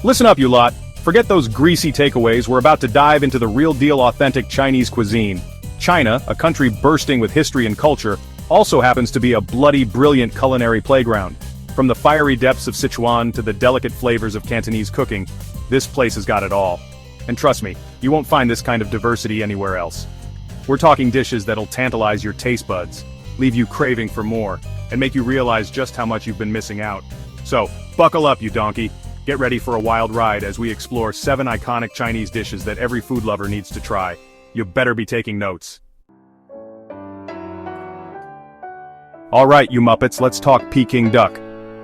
Listen up, you lot. Forget those greasy takeaways, we're about to dive into the real deal authentic Chinese cuisine. China, a country bursting with history and culture, also happens to be a bloody brilliant culinary playground. From the fiery depths of Sichuan to the delicate flavors of Cantonese cooking, this place has got it all. And trust me, you won't find this kind of diversity anywhere else. We're talking dishes that'll tantalize your taste buds, leave you craving for more, and make you realize just how much you've been missing out. So, buckle up, you donkey. Get ready for a wild ride as we explore 7 iconic Chinese dishes that every food lover needs to try. You better be taking notes. Alright, you Muppets, let's talk Peking Duck.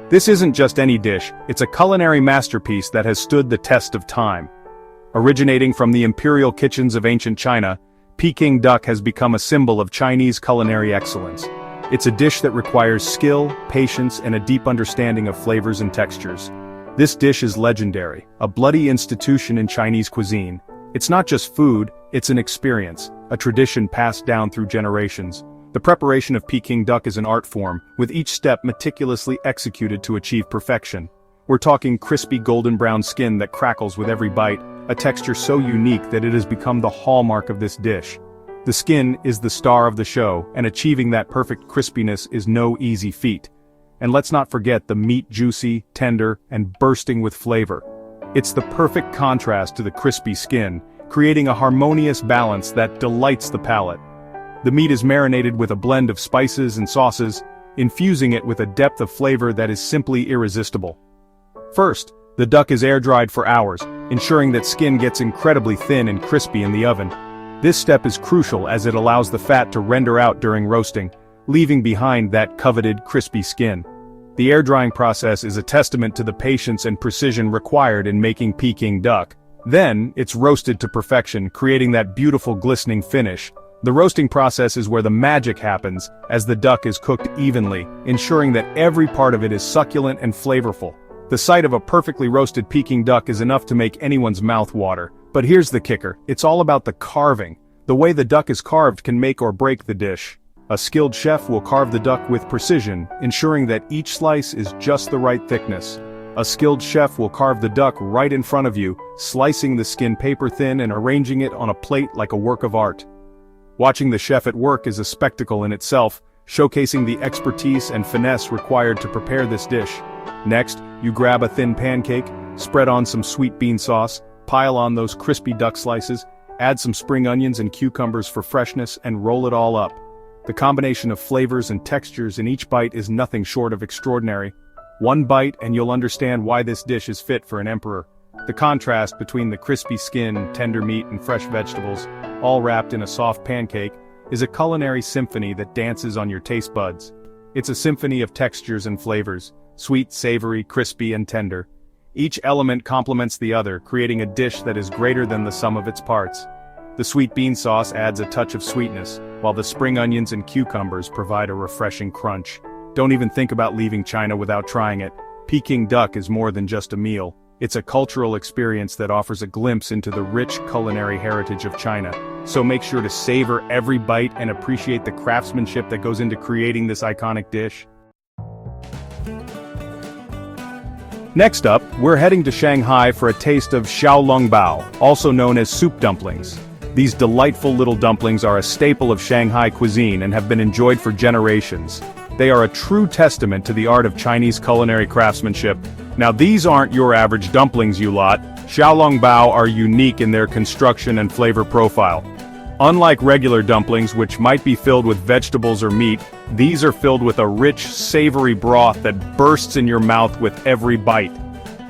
This isn't just any dish, it's a culinary masterpiece that has stood the test of time. Originating from the imperial kitchens of ancient China, Peking Duck has become a symbol of Chinese culinary excellence. It's a dish that requires skill, patience, and a deep understanding of flavors and textures. This dish is legendary, a bloody institution in Chinese cuisine. It's not just food, it's an experience, a tradition passed down through generations. The preparation of Peking duck is an art form, with each step meticulously executed to achieve perfection. We're talking crispy golden brown skin that crackles with every bite, a texture so unique that it has become the hallmark of this dish. The skin is the star of the show, and achieving that perfect crispiness is no easy feat. And let's not forget the meat juicy, tender, and bursting with flavor. It's the perfect contrast to the crispy skin, creating a harmonious balance that delights the palate. The meat is marinated with a blend of spices and sauces, infusing it with a depth of flavor that is simply irresistible. First, the duck is air-dried for hours, ensuring that skin gets incredibly thin and crispy in the oven. This step is crucial as it allows the fat to render out during roasting, leaving behind that coveted crispy skin. The air-drying process is a testament to the patience and precision required in making Peking duck. Then, it's roasted to perfection, creating that beautiful glistening finish. The roasting process is where the magic happens, as the duck is cooked evenly, ensuring that every part of it is succulent and flavorful. The sight of a perfectly roasted Peking duck is enough to make anyone's mouth water. But here's the kicker, it's all about the carving. The way the duck is carved can make or break the dish. A skilled chef will carve the duck with precision, ensuring that each slice is just the right thickness. A skilled chef will carve the duck right in front of you, slicing the skin paper thin and arranging it on a plate like a work of art. Watching the chef at work is a spectacle in itself, showcasing the expertise and finesse required to prepare this dish. Next, you grab a thin pancake, spread on some sweet bean sauce, pile on those crispy duck slices, add some spring onions and cucumbers for freshness, and roll it all up. The combination of flavors and textures in each bite is nothing short of extraordinary. One bite and you'll understand why this dish is fit for an emperor. The contrast between the crispy skin, tender meat, and fresh vegetables, all wrapped in a soft pancake, is a culinary symphony that dances on your taste buds. It's a symphony of textures and flavors, sweet, savory, crispy, and tender. Each element complements the other, creating a dish that is greater than the sum of its parts. The sweet bean sauce adds a touch of sweetness, while the spring onions and cucumbers provide a refreshing crunch. Don't even think about leaving China without trying it. Peking duck is more than just a meal. It's a cultural experience that offers a glimpse into the rich culinary heritage of China. So make sure to savor every bite and appreciate the craftsmanship that goes into creating this iconic dish. Next up, we're heading to Shanghai for a taste of Xiaolongbao, also known as soup dumplings. These delightful little dumplings are a staple of Shanghai cuisine and have been enjoyed for generations. They are a true testament to the art of Chinese culinary craftsmanship. Now these aren't your average dumplings, you lot. Xiaolongbao are unique in their construction and flavor profile. Unlike regular dumplings, which might be filled with vegetables or meat, these are filled with a rich, savory broth that bursts in your mouth with every bite.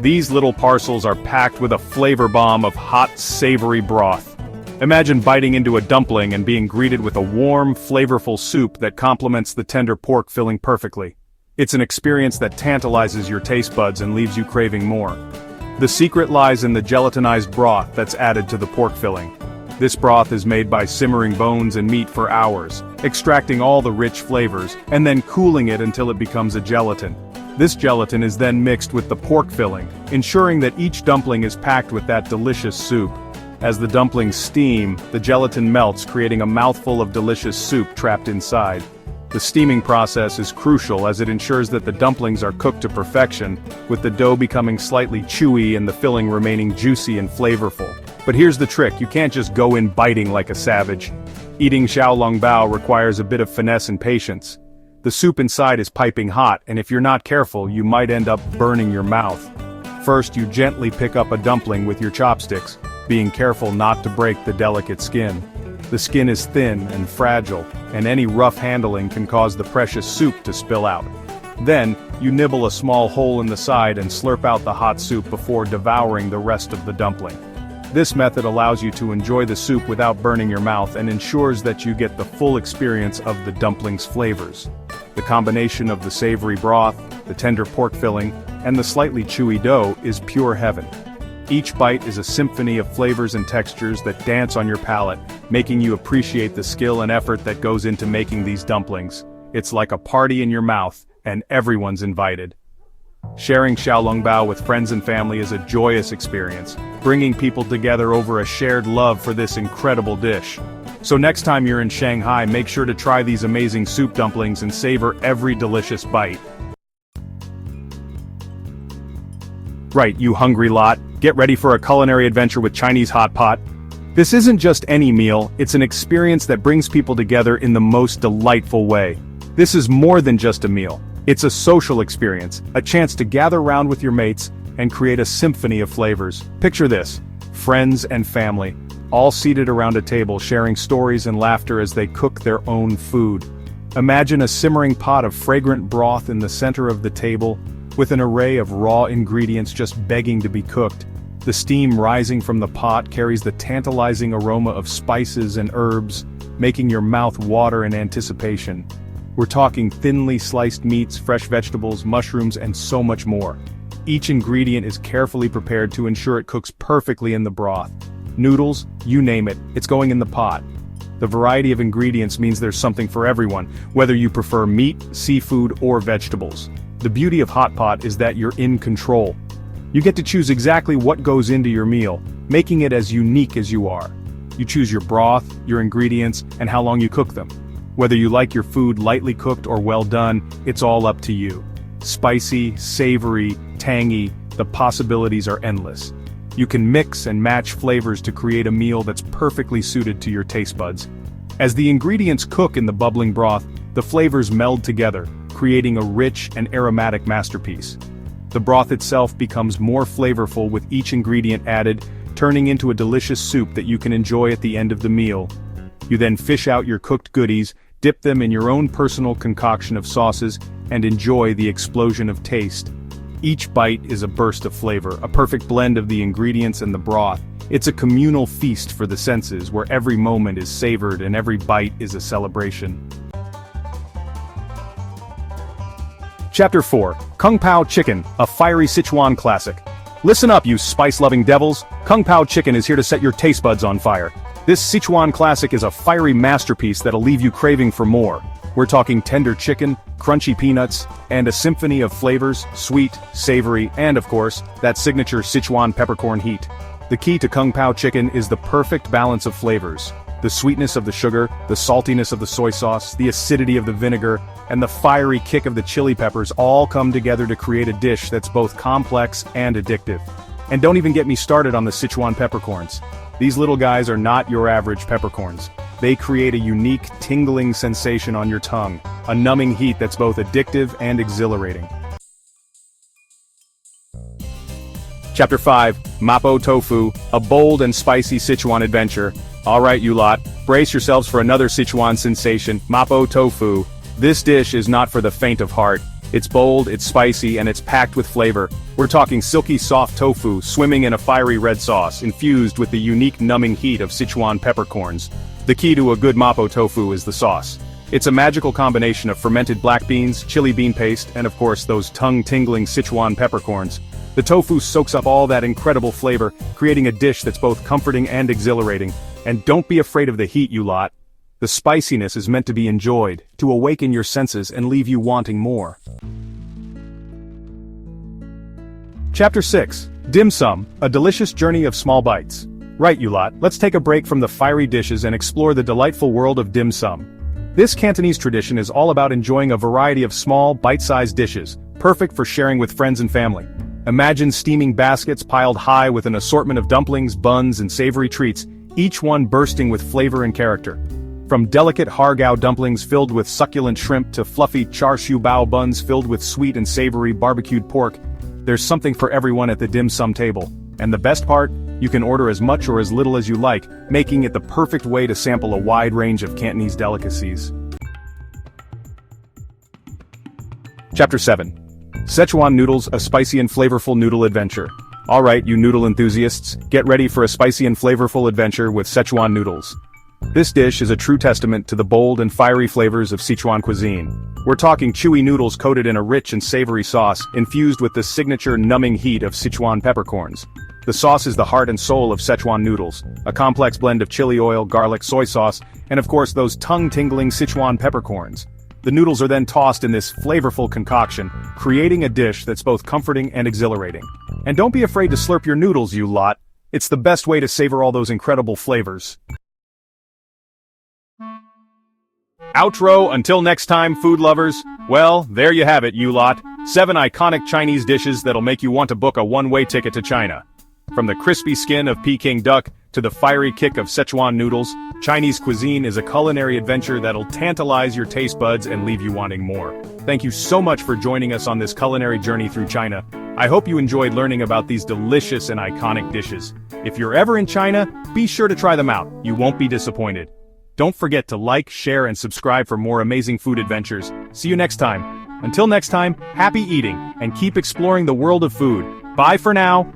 These little parcels are packed with a flavor bomb of hot, savory broth. Imagine biting into a dumpling and being greeted with a warm, flavorful soup that complements the tender pork filling perfectly. It's an experience that tantalizes your taste buds and leaves you craving more. The secret lies in the gelatinized broth that's added to the pork filling. This broth is made by simmering bones and meat for hours, extracting all the rich flavors, and then cooling it until it becomes a gelatin. This gelatin is then mixed with the pork filling, ensuring that each dumpling is packed with that delicious soup. As the dumplings steam, the gelatin melts, creating a mouthful of delicious soup trapped inside. The steaming process is crucial as it ensures that the dumplings are cooked to perfection, with the dough becoming slightly chewy and the filling remaining juicy and flavorful. But here's the trick, you can't just go in biting like a savage. Eating Xiaolongbao requires a bit of finesse and patience. The soup inside is piping hot, and if you're not careful, you might end up burning your mouth. First, you gently pick up a dumpling with your chopsticks, being careful not to break the delicate skin. The skin is thin and fragile, and any rough handling can cause the precious soup to spill out. Then, you nibble a small hole in the side and slurp out the hot soup before devouring the rest of the dumpling. This method allows you to enjoy the soup without burning your mouth and ensures that you get the full experience of the dumpling's flavors. The combination of the savory broth, the tender pork filling, and the slightly chewy dough is pure heaven. Each bite is a symphony of flavors and textures that dance on your palate, making you appreciate the skill and effort that goes into making these dumplings. It's like a party in your mouth, and everyone's invited. Sharing Xiaolongbao with friends and family is a joyous experience, bringing people together over a shared love for this incredible dish. So next time you're in Shanghai, make sure to try these amazing soup dumplings and savor every delicious bite. Right, you hungry lot, get ready for a culinary adventure with Chinese hot pot. This isn't just any meal, it's an experience that brings people together in the most delightful way. This is more than just a meal. It's a social experience, a chance to gather round with your mates and create a symphony of flavors. Picture this, friends and family, all seated around a table sharing stories and laughter as they cook their own food. Imagine a simmering pot of fragrant broth in the center of the table, with an array of raw ingredients just begging to be cooked. The steam rising from the pot carries the tantalizing aroma of spices and herbs, making your mouth water in anticipation. We're talking thinly sliced meats, fresh vegetables, mushrooms, and so much more. Each ingredient is carefully prepared to ensure it cooks perfectly in the broth. Noodles, you name it, it's going in the pot. The variety of ingredients means there's something for everyone, whether you prefer meat, seafood, or vegetables. The beauty of hot pot is that you're in control. You get to choose exactly what goes into your meal, making it as unique as you are. You choose your broth, your ingredients, and how long you cook them. Whether you like your food lightly cooked or well done, it's all up to you. Spicy, savory, tangy, the possibilities are endless. You can mix and match flavors to create a meal that's perfectly suited to your taste buds. As the ingredients cook in the bubbling broth, the flavors meld together, creating a rich and aromatic masterpiece. The broth itself becomes more flavorful with each ingredient added, turning into a delicious soup that you can enjoy at the end of the meal. You then fish out your cooked goodies, dip them in your own personal concoction of sauces, and enjoy the explosion of taste. Each bite is a burst of flavor, a perfect blend of the ingredients and the broth. It's a communal feast for the senses where every moment is savored and every bite is a celebration. Chapter 4, Kung Pao Chicken, a fiery Szechuan classic. Listen up, you spice-loving devils. Kung Pao Chicken is here to set your taste buds on fire. This Szechuan classic is a fiery masterpiece that'll leave you craving for more. We're talking tender chicken, crunchy peanuts, and a symphony of flavors, sweet, savory, and of course, that signature Szechuan peppercorn heat. The key to Kung Pao Chicken is the perfect balance of flavors. The sweetness of the sugar, the saltiness of the soy sauce, the acidity of the vinegar, and the fiery kick of the chili peppers all come together to create a dish that's both complex and addictive. And don't even get me started on the Szechuan peppercorns. These little guys are not your average peppercorns. They create a unique, tingling sensation on your tongue, a numbing heat that's both addictive and exhilarating. Chapter 5, Mapo Tofu, a bold and spicy Szechuan adventure. Alright you lot, brace yourselves for another Szechuan sensation, Mapo Tofu. This dish is not for the faint of heart. It's bold, it's spicy, and it's packed with flavor. We're talking silky soft tofu swimming in a fiery red sauce, infused with the unique numbing heat of Szechuan peppercorns. The key to a good Mapo Tofu is the sauce. It's a magical combination of fermented black beans, chili bean paste, and of course those tongue-tingling Szechuan peppercorns. The tofu soaks up all that incredible flavor, creating a dish that's both comforting and exhilarating. And don't be afraid of the heat, you lot. The spiciness is meant to be enjoyed, to awaken your senses and leave you wanting more. Chapter 6, Dim Sum, a delicious journey of small bites. Right you lot, let's take a break from the fiery dishes and explore the delightful world of dim sum. This Cantonese tradition is all about enjoying a variety of small, bite-sized dishes, perfect for sharing with friends and family. Imagine steaming baskets piled high with an assortment of dumplings, buns, and savory treats, each one bursting with flavor and character. From delicate hargao dumplings filled with succulent shrimp to fluffy Xiaolongbao buns filled with sweet and savory barbecued pork, there's something for everyone at the dim sum table. And the best part? You can order as much or as little as you like, making it the perfect way to sample a wide range of Cantonese delicacies. Chapter 7. Szechuan Noodles, a spicy and flavorful noodle adventure. Alright, you noodle enthusiasts, get ready for a spicy and flavorful adventure with Szechuan Noodles. This dish is a true testament to the bold and fiery flavors of Sichuan cuisine. We're talking chewy noodles coated in a rich and savory sauce, infused with the signature numbing heat of Sichuan peppercorns. The sauce is the heart and soul of Szechuan noodles, a complex blend of chili oil, garlic, soy sauce, and of course those tongue-tingling Sichuan peppercorns. The noodles are then tossed in this flavorful concoction, creating a dish that's both comforting and exhilarating. And don't be afraid to slurp your noodles, you lot. It's the best way to savor all those incredible flavors. Outro, until next time, food lovers. Well, there you have it, you lot. 7 iconic Chinese dishes that'll make you want to book a one-way ticket to China. From the crispy skin of Peking Duck to the fiery kick of Szechuan noodles, Chinese cuisine is a culinary adventure that'll tantalize your taste buds and leave you wanting more. Thank you so much for joining us on this culinary journey through China. I hope you enjoyed learning about these delicious and iconic dishes. If you're ever in China, be sure to try them out. You won't be disappointed. Don't forget to like, share, and subscribe for more amazing food adventures. See you next time. Until next time, happy eating, and keep exploring the world of food. Bye for now.